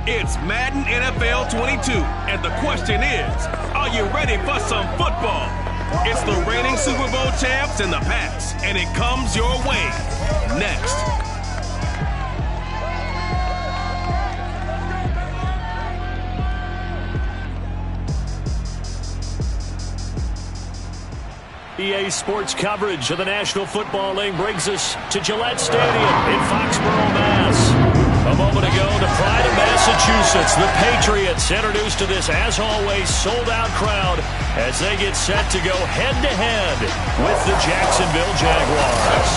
It's Madden NFL 22, and the question is, are you ready for some football? It's the reigning Super Bowl champs and the Pats, and it comes your way next. EA Sports coverage of the National Football League brings us to Gillette Stadium in Foxborough, Mass. A moment ago, the pride of Massachusetts, the Patriots, introduced to this, as always, sold-out crowd as they get set to go head-to-head with the Jacksonville Jaguars.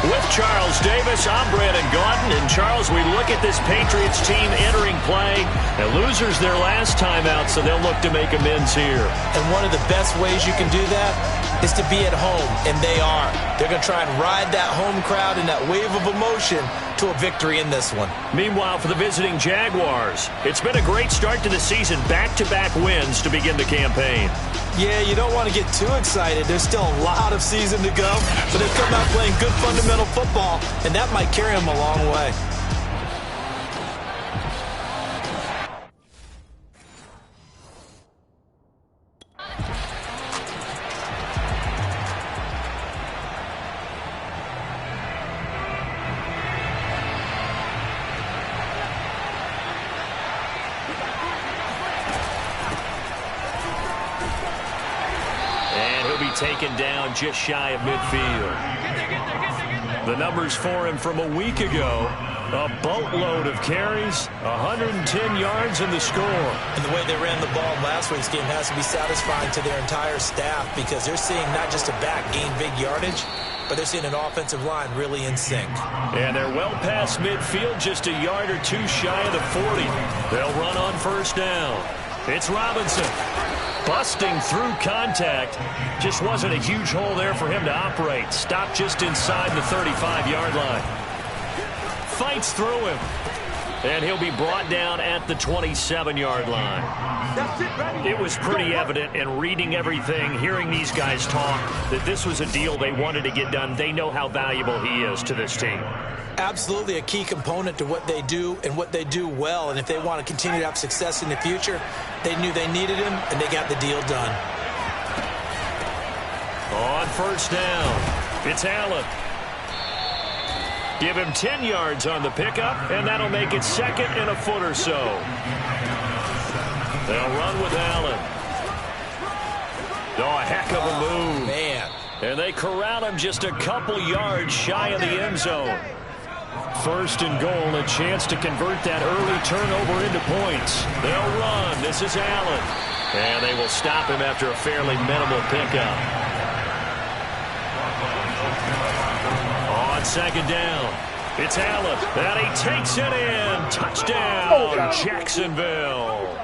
With Charles Davis, I'm Brandon Gaudin. And Charles, we look at this Patriots team entering play. The losers their last time out, so they'll look to make amends here. And one of the best ways you can do that is to be at home, and they are. They're going to try and ride that home crowd and that wave of emotion to a victory in this one. Meanwhile, for the visiting Jaguars, it's been a great start to the season. Back-to-back wins to begin the campaign. Yeah, you don't want to get too excited. There's still a lot of season to go, but they've come out playing good fundamental football, and that might carry them a long way. Taken down just shy of midfield. The numbers for him from a week ago, a boatload of carries, 110 yards in the score. And the way they ran the ball in last week's game has to be satisfying to their entire staff because they're seeing not just a back gain big yardage, but they're seeing an offensive line really in sync. And they're well past midfield, just a yard or two shy of the 40. They'll run on first down. It's Robinson. Busting through contact. Just wasn't a huge hole there for him to operate. Stopped just inside the 35-yard line. Fights through him. And he'll be brought down at the 27-yard line. It was pretty evident in reading everything, hearing these guys talk, that this was a deal they wanted to get done. They know how valuable he is to this team. Absolutely a key component to what they do and what they do well. And if they want to continue to have success in the future, they knew they needed him, and they got the deal done. On first down, it's Allen. Give him 10 yards on the pickup, and that'll make it second and a foot or so. They'll run with Allen. Oh, a heck of a move. Man. And they corral him just a couple yards shy of the end zone. First and goal, a chance to convert that early turnover into points. They'll run. This is Allen. And they will stop him after a fairly minimal pickup. On second down, it's Allen. And he takes it in. Touchdown, Jacksonville.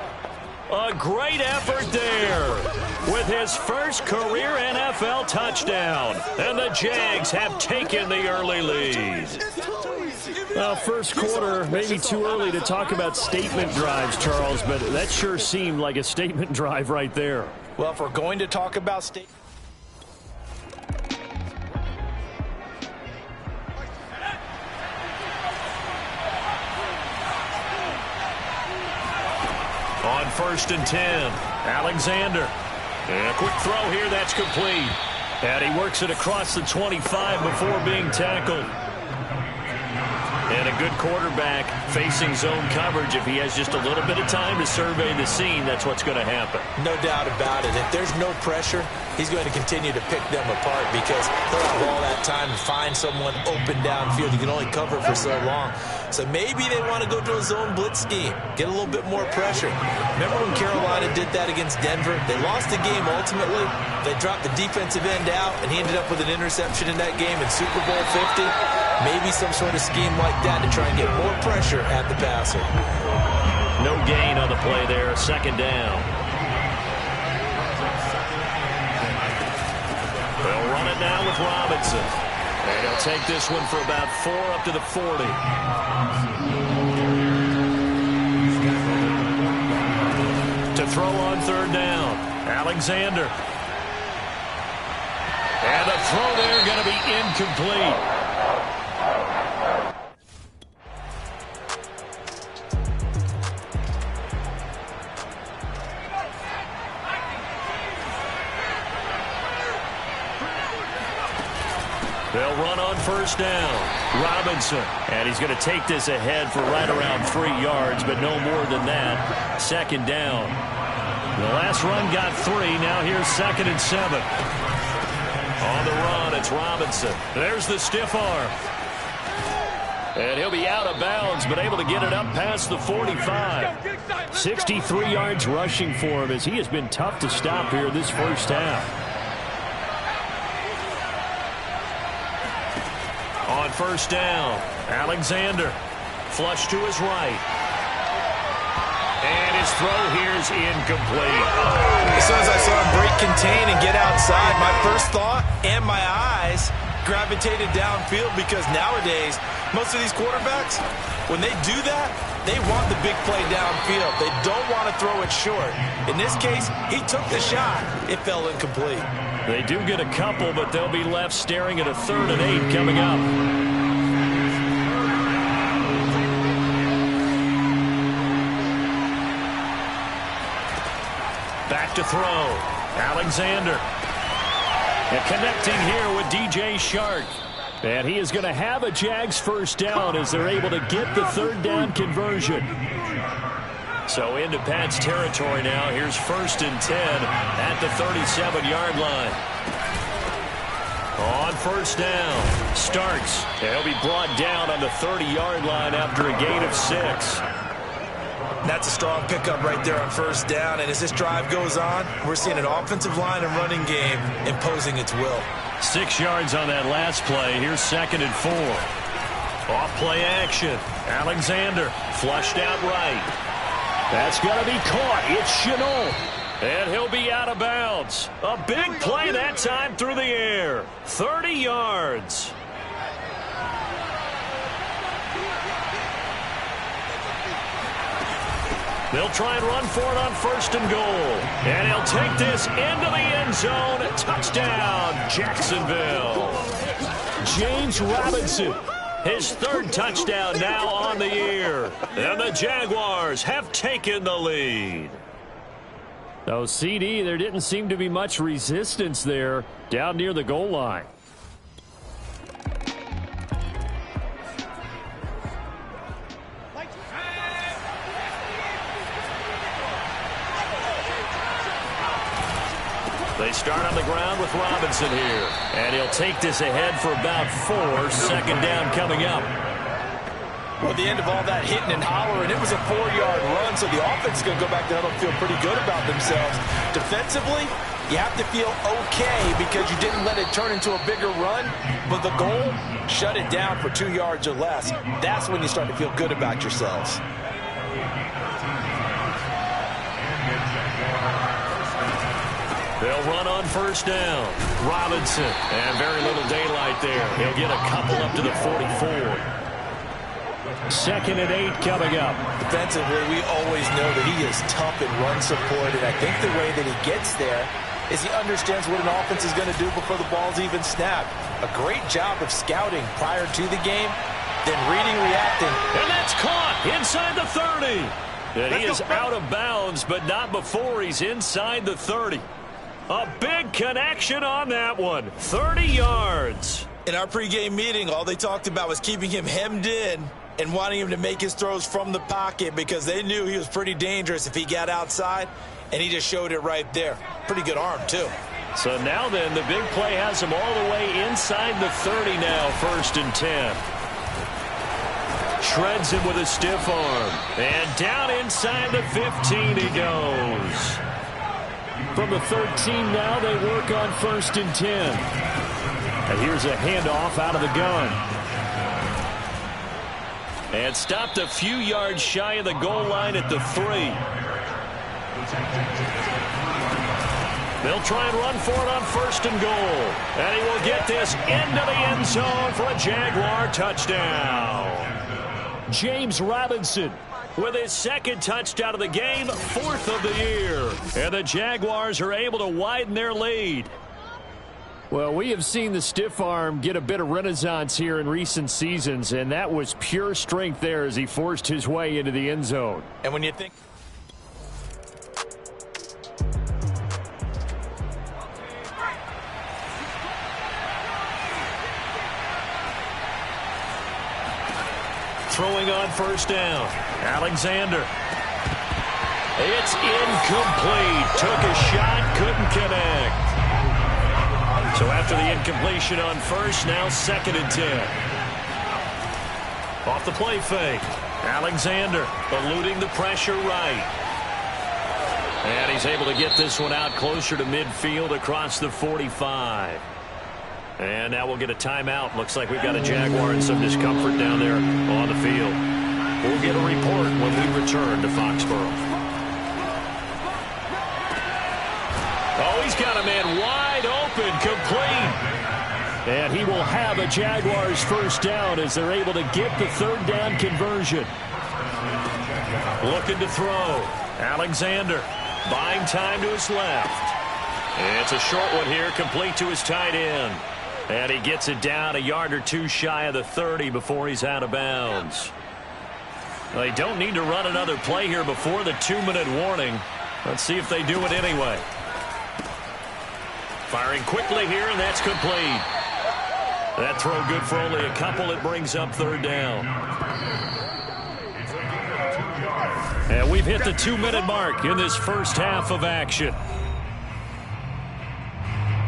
A great effort there with his first career NFL touchdown. And the Jags have taken the early lead. Well, first quarter, maybe too early to talk about statement drives, Charles, but that sure seemed like a statement drive right there. Well, if we're going to talk about On first and 10, Alexander. And a quick throw here, that's complete. And he works it across the 25 before being tackled. And a good quarterback facing zone coverage. If he has just a little bit of time to survey the scene, that's what's going to happen. No doubt about it. If there's no pressure, he's going to continue to pick them apart because he'll have all that time to find someone open downfield. He can only cover for so long. So maybe they want to go to a zone blitz scheme, get a little bit more pressure. Remember when Carolina did that against Denver? They lost the game ultimately. They dropped the defensive end out, and he ended up with an interception in that game in Super Bowl 50. Maybe some sort of scheme like that to try and get more pressure at the passer. No gain on the play there. Second down. They'll run it now with Robinson. And he'll take this one for about 4 up to the 40. To throw on third down. Alexander. throw there going to be incomplete. They'll run on first down. Robinson. And he's going to take this ahead for right around 3 yards, but no more than that. Second down. The last run got 3. Now here's 2nd and 7. On the run, it's Robinson. There's the stiff arm. And he'll be out of bounds, but able to get it up past the 45. 63 yards rushing for him as he has been tough to stop here this first half. On first down, Alexander. Flush to his right. And his throw here is incomplete. As soon as I saw him break contain and get outside, my first thought and my eyes gravitated downfield, because nowadays, most of these quarterbacks, when they do that, they want the big play downfield. They don't want to throw it short. In this case, he took the shot. It fell incomplete. They do get a couple, but they'll be left staring at a 3rd and 8 coming up. Back to throw. Alexander. And connecting here with DJ Shark. And he is going to have a Jags first down as they're able to get the 3rd down conversion. So into Pat's territory now. Here's 1st and 10 at the 37-yard line. On first down, Starks. He'll be brought down on the 30-yard line after a gain of 6. That's a strong pickup right there on first down. And as this drive goes on, we're seeing an offensive line and running game imposing its will. 6 yards on that last play. Here's 2nd and 4. Off play action. Alexander flushed out right. That's going to be caught. It's Chenault. And he'll be out of bounds. A big play that time through the air. 30 yards. They'll try and run for it on 1st and goal. And he'll take this into the end zone. Touchdown, Jacksonville. James Robinson. His 3rd touchdown now on the year. And the Jaguars have taken the lead. Oh, CD, there didn't seem to be much resistance there down near the goal line. They start on the ground with Robinson here. And he'll take this ahead for about 4. 2nd down coming up. Well, at the end of all that hitting and hollering, it was a 4-yard run, so the offense is going to go back to huddle and feel pretty good about themselves. Defensively, you have to feel okay because you didn't let it turn into a bigger run, but the goal, shut it down for 2 yards or less. That's when you start to feel good about yourselves. They'll run on first down. Robinson. And very little daylight there. He'll get a couple up to the 44. 2nd and 8 coming up. Defensively, we always know that he is tough in run support, and I think the way that he gets there is he understands what an offense is going to do before the ball's even snapped. A great job of scouting prior to the game, then reading, reacting. And that's caught inside the 30. And he is out of bounds, but not before he's inside the 30. A big connection on that one. 30 yards. In our pregame meeting, all they talked about was keeping him hemmed in and wanting him to make his throws from the pocket because they knew he was pretty dangerous if he got outside, and he just showed it right there. Pretty good arm, too. So now then, the big play has him all the way inside the 30 now, 1st and 10. Shreds him with a stiff arm. And down inside the 15 he goes. From the 13 now, they work on 1st and 10. And here's a handoff out of the gun. And stopped a few yards shy of the goal line at the 3. They'll try and run for it on 1st and goal. And he will get this into the end zone for a Jaguar touchdown. James Robinson with his 2nd touchdown of the game, 4th of the year. And the Jaguars are able to widen their lead. Well, we have seen the stiff arm get a bit of renaissance here in recent seasons, and that was pure strength there as he forced his way into the end zone. And when you think... Throwing on first down. Alexander. It's incomplete. Took a shot, couldn't connect. So after the incompletion on first, now 2nd and 10. Off the play fake. Alexander eluding the pressure right. And he's able to get this one out closer to midfield across the 45. And now we'll get a timeout. Looks like we've got a Jaguar and some discomfort down there on the field. We'll get a report when we return to Foxborough. Oh, he's got a man wide open, complete. And he will have a Jaguars first down as they're able to get the 3rd down conversion. Looking to throw. Alexander buying time to his left. It's a short one here, complete to his tight end. And he gets it down a yard or two shy of the 30 before he's out of bounds. They don't need to run another play here before the 2-minute warning. Let's see if they do it anyway. Firing quickly here, and that's complete. That throw good for only a couple. It brings up 3rd down. And we've hit the 2-minute mark in this first half of action.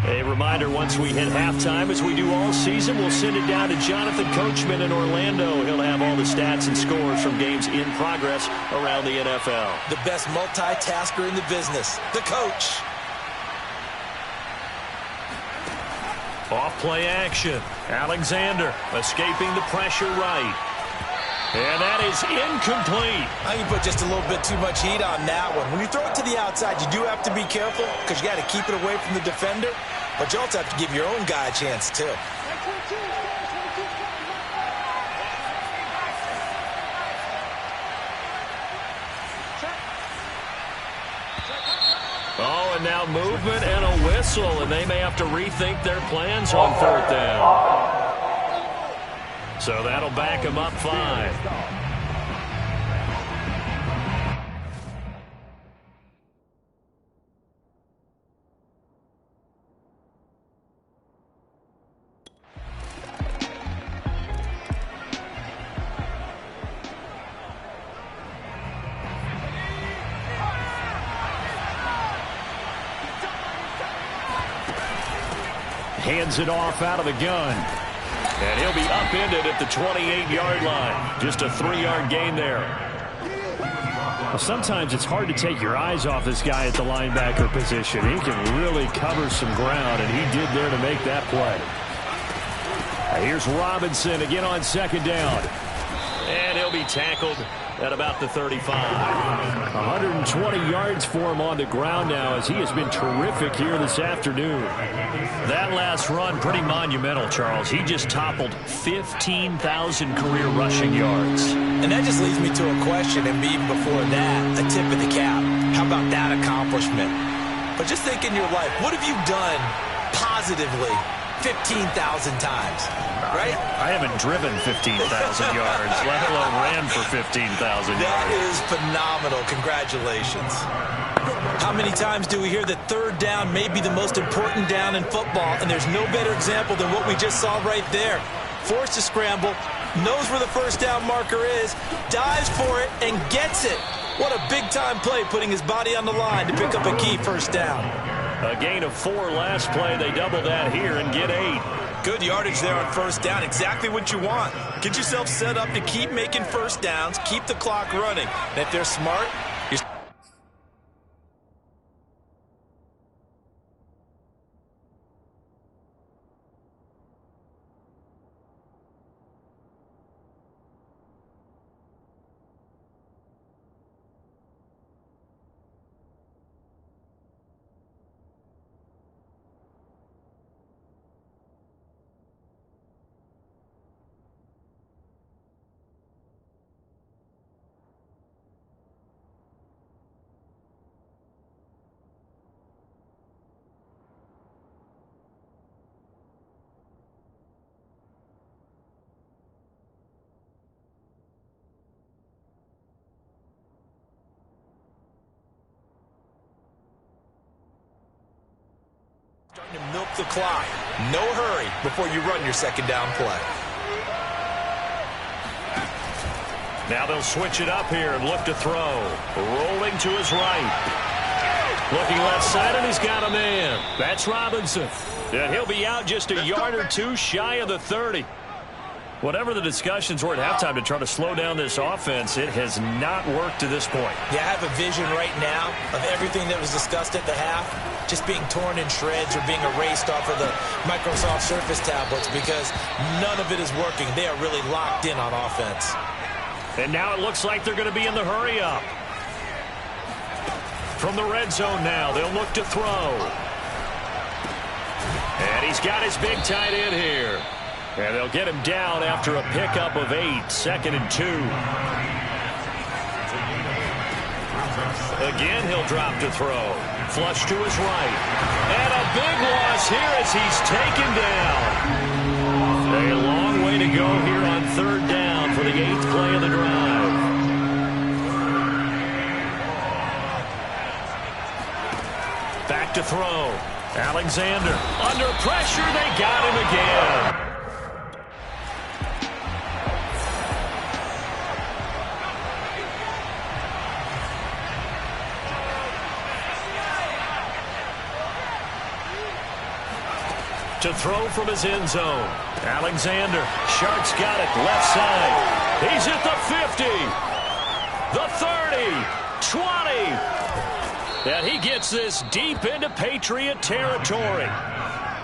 A reminder, once we hit halftime, as we do all season, we'll send it down to Jonathan Coachman in Orlando. He'll have all the stats and scores from games in progress around the NFL. The best multitasker in the business, the coach. Off play action. Alexander escaping the pressure right. And that is incomplete. I think you put just a little bit too much heat on that one. When you throw it to the outside, you do have to be careful because you got to keep it away from the defender. But you also have to give your own guy a chance, too. Oh, and now movement and a whistle, and they may have to rethink their plans on 3rd down. So that'll back them up 5. Hands it off out of the gun. And he'll be upended at the 28-yard line. Just a 3-yard gain there. Well, sometimes it's hard to take your eyes off this guy at the linebacker position. He can really cover some ground, and he did there to make that play. Now here's Robinson again on 2nd down. And he'll be tackled at about the 35. 120 yards for him on the ground now as he has been terrific here this afternoon. That last run, pretty monumental, Charles. He just toppled 15,000 career rushing yards. And that just leads me to a question, and even before that, a tip of the cap. How about that accomplishment? But just think in your life, what have you done positively 15,000 times, right? I haven't driven 15,000 yards, let alone ran for 15,000 yards. That is phenomenal. Congratulations. How many times do we hear that 3rd down may be the most important down in football, and there's no better example than what we just saw right there. Forced to scramble, knows where the 1st down marker is, dives for it, and gets it. What a big-time play, putting his body on the line to pick up a key 1st down. A gain of 4 last play. They double that here and get 8. Good yardage there on 1st down. Exactly what you want. Get yourself set up to keep making 1st downs, keep the clock running. And if they're smart, you're... Starting to milk the clock. No hurry before you run your second down play. Now they'll switch it up here and look to throw. Rolling to his right. Looking left side, and he's got a man. That's Robinson. And he'll be out just a yard or two shy of the 30. Whatever the discussions were at halftime to try to slow down this offense, it has not worked to this point. Yeah, I have a vision right now of everything that was discussed at the half just being torn in shreds or being erased off of the Microsoft Surface tablets because none of it is working. They are really locked in on offense. And now it looks like they're going to be in the hurry-up. From the red zone now, they'll look to throw. And he's got his big tight end here. And they'll get him down after a pickup of 8, 2nd and 2. Again, he'll drop to throw. Flush to his right. And a big loss here as he's taken down. A long way to go here on 3rd down for the 8th play of the drive. Back to throw. Alexander. Under pressure, they got him again. To throw from his end zone. Alexander. Shark's got it. Left side. He's at the 50. The 30. 20. And he gets this deep into Patriot territory.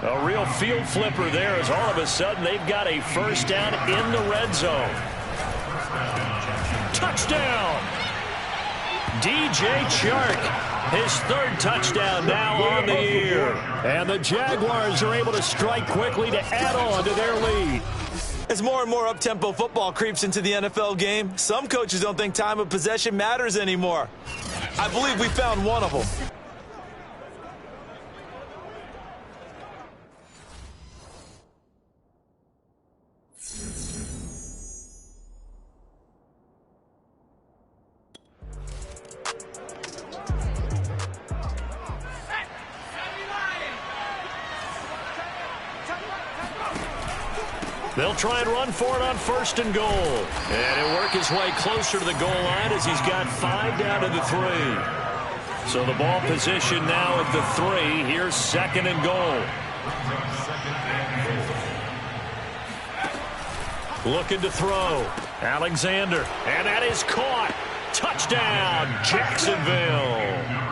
A real field flipper there as all of a sudden they've got a first down in the red zone. Touchdown. DJ Chark. His 3rd touchdown now on the year. And the Jaguars are able to strike quickly to add on to their lead. As more and more up-tempo football creeps into the NFL game, some coaches don't think time of possession matters anymore. I believe we found one of them. They'll try and run for it on 1st and goal. And he'll work his way closer to the goal line as he's got 5 down to the 3. So the ball position now at the 3. Here's 2nd and goal. Looking to throw. Alexander. And that is caught. Touchdown, Jacksonville.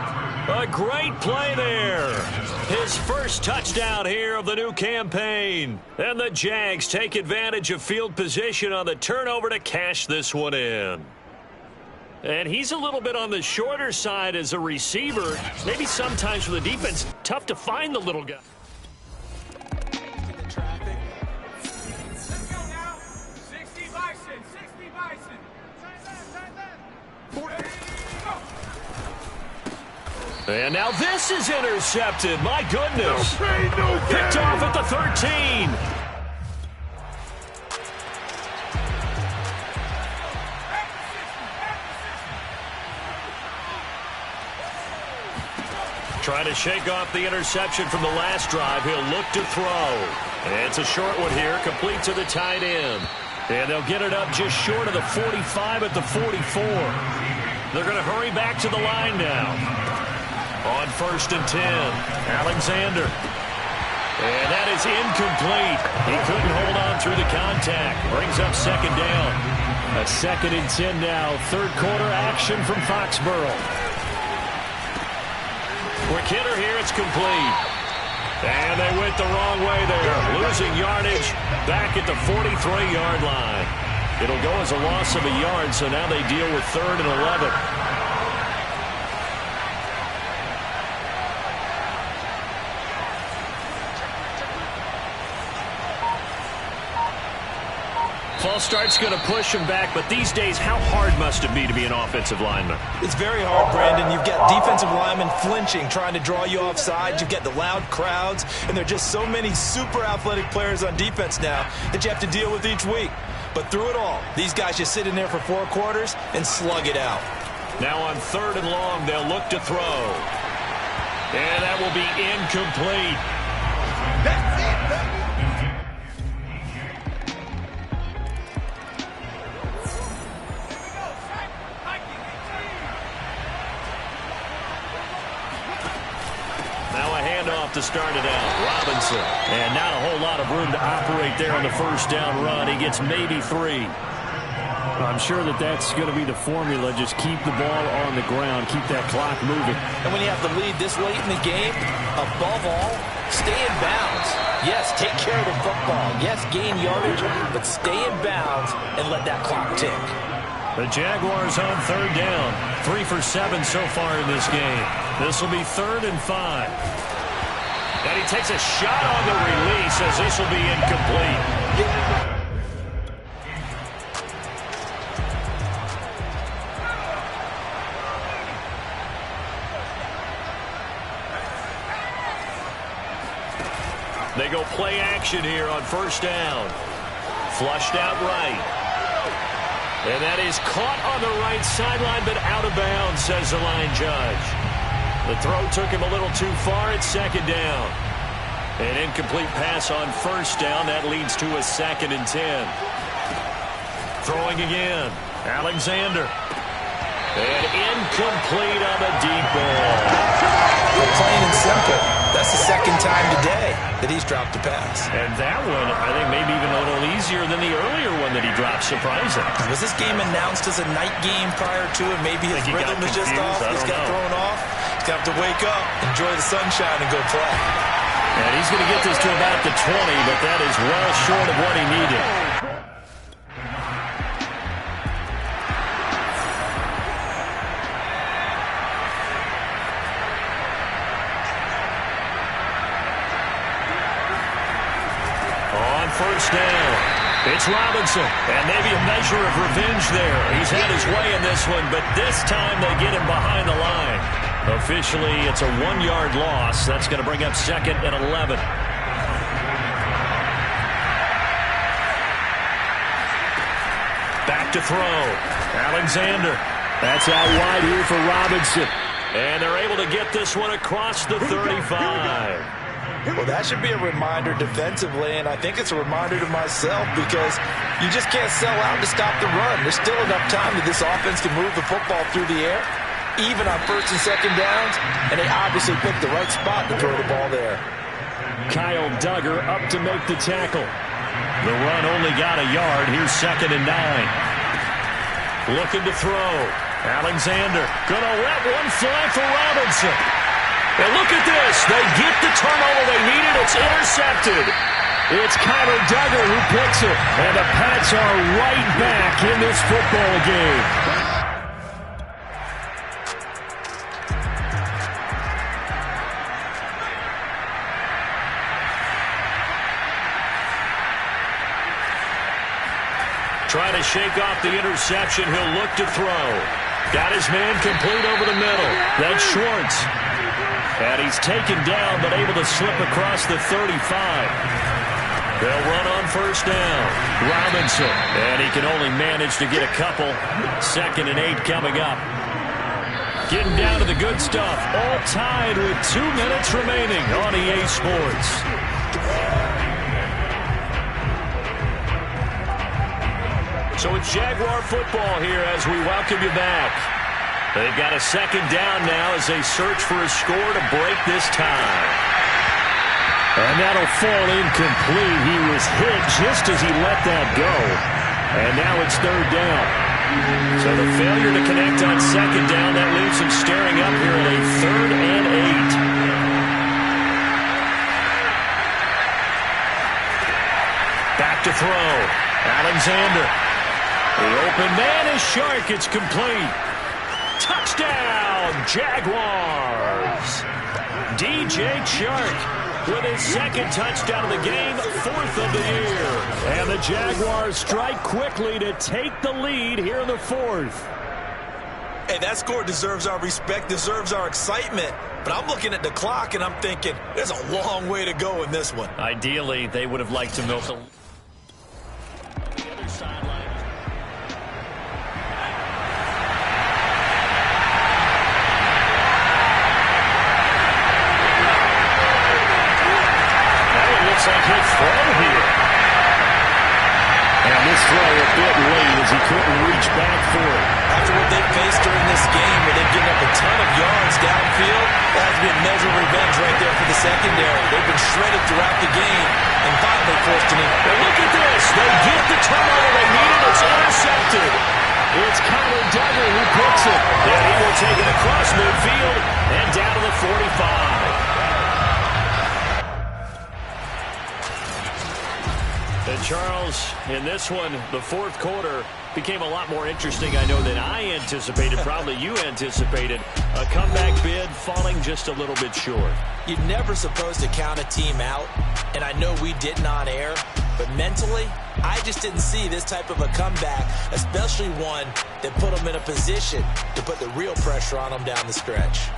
A great play there. His first touchdown here of the new campaign. And the Jags take advantage of field position on the turnover to cash this one in. And he's a little bit on the shorter side as a receiver. Maybe sometimes for the defense, tough to find the little guy. And now this is intercepted. My goodness. Picked off at the 13. Trying to shake off the interception from the last drive. He'll look to throw. And it's a short one here, complete to the tight end. And they'll get it up just short of the 45 at the 44. They're going to hurry back to the line now. On 1st and 10, Alexander. And that is incomplete. He couldn't hold on through the contact. Brings up 2nd down. A 2nd and 10 now. 3rd quarter action from Foxborough. Quick hitter here. It's complete. And they went the wrong way there. Losing yardage back at the 43-yard line. It'll go as a loss of a yard, so now they deal with 3rd and 11. False start's going to push him back, but these days, how hard must it be to be an offensive lineman? It's very hard, Brandon. You've got defensive linemen flinching, trying to draw you off sides. You've got the loud crowds, and there are just so many super athletic players on defense now that you have to deal with each week. But through it all, these guys just sit in there for 4 quarters and slug it out. Now on 3rd and long, they'll look to throw. And that will be incomplete. to start it out. Robinson. And not a whole lot of room to operate there on the first down run. He gets maybe 3. I'm sure that's going to be the formula. Just keep the ball on the ground. Keep that clock moving. And when you have the lead this late in the game, above all, stay in bounds. Yes, take care of the football. Yes, gain yardage, but stay in bounds and let that clock tick. The Jaguars on third down. 3 for 7 so far in this game. This will be 3rd and 5. And he takes a shot on the release as this will be incomplete. They go play action here on first down. Flushed out right. And that is caught on the right sideline, but out of bounds, says the line judge. The throw took him a little too far at second down. An incomplete pass on first down. That leads to a 2nd and 10. Throwing again. Alexander. And incomplete on the deep ball. Plain and simple. That's the 2nd time today that he's dropped a pass. And that one, I think, maybe even a little easier than the earlier one that he dropped, surprising. Was this game announced as a night game prior to it? Maybe his rhythm is just off. He's got thrown off. He's got to wake up, enjoy the sunshine, and go play. And he's going to get this to about the 20, but that is well short of what he needed. First down. It's Robinson. And maybe a measure of revenge there. He's had his way in this one, but this time they get him behind the line. Officially, it's a 1-yard loss. That's going to bring up 2nd and 11. Back to throw. Alexander. That's out wide here for Robinson. And they're able to get this one across the 35. Well, that should be a reminder defensively, and I think it's a reminder to myself because you just can't sell out to stop the run. There's still enough time that this offense can move the football through the air, even on 1st and 2nd downs, and they obviously picked the right spot to throw the ball there. Kyle Duggar up to make the tackle. The run only got a yard. Here's 2nd and 9. Looking to throw. Alexander gonna let one fly for Robinson. And look at this. They get the turnover they needed. It's intercepted. It's Kyle Duggar who picks it. And the Pats are right back in this football game. Trying to shake off the interception. He'll look to throw. Got his man complete over the middle. That's Schwartz. And he's taken down, but able to slip across the 35. They'll run on first down. Robinson. And he can only manage to get a couple. 2nd and 8 coming up. Getting down to the good stuff. All tied with 2 minutes remaining on EA Sports. So it's Jaguar football here as we welcome you back. They've got a 2nd down now as they search for a score to break this tie. And that'll fall incomplete. He was hit just as he let that go. And now it's 3rd down. So the failure to connect on 2nd down, that leaves him staring up here at a 3rd and 8. Back to throw. Alexander. The open man is Shark. It's complete. Touchdown, Jaguars. DJ Chark with his 2nd touchdown of the game, 4th of the year. And the Jaguars strike quickly to take the lead here in the 4th. Hey, that score deserves our respect, deserves our excitement. But I'm looking at the clock and I'm thinking, there's a long way to go in this one. Ideally, they would have liked to milk the other sideline. Looks like he'll throw here. And this throw a bit late as he couldn't reach back for it. After what they faced during this game where they've given up a ton of yards downfield, that has been measured revenge right there for the secondary. They've been shredded throughout the game and finally forced an in. And look at this. They get the turnover they needed. It's intercepted. It's Connor Duggar who picks it. And he will take it across midfield and down to the 45. And Charles, in this one, the fourth quarter became a lot more interesting, I know, than I anticipated. Probably you anticipated. A comeback bid falling just a little bit short. You're never supposed to count a team out, and I know we didn't on air, but mentally, I just didn't see this type of a comeback, especially one that put them in a position to put the real pressure on them down the stretch.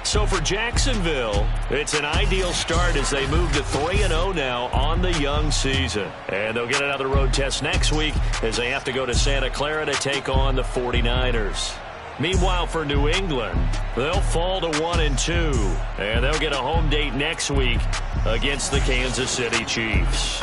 So for Jacksonville, it's an ideal start as they move to 3-0 now on the young season. And they'll get another road test next week as they have to go to Santa Clara to take on the 49ers. Meanwhile, for New England, they'll fall to 1-2, and they'll get a home date next week against the Kansas City Chiefs.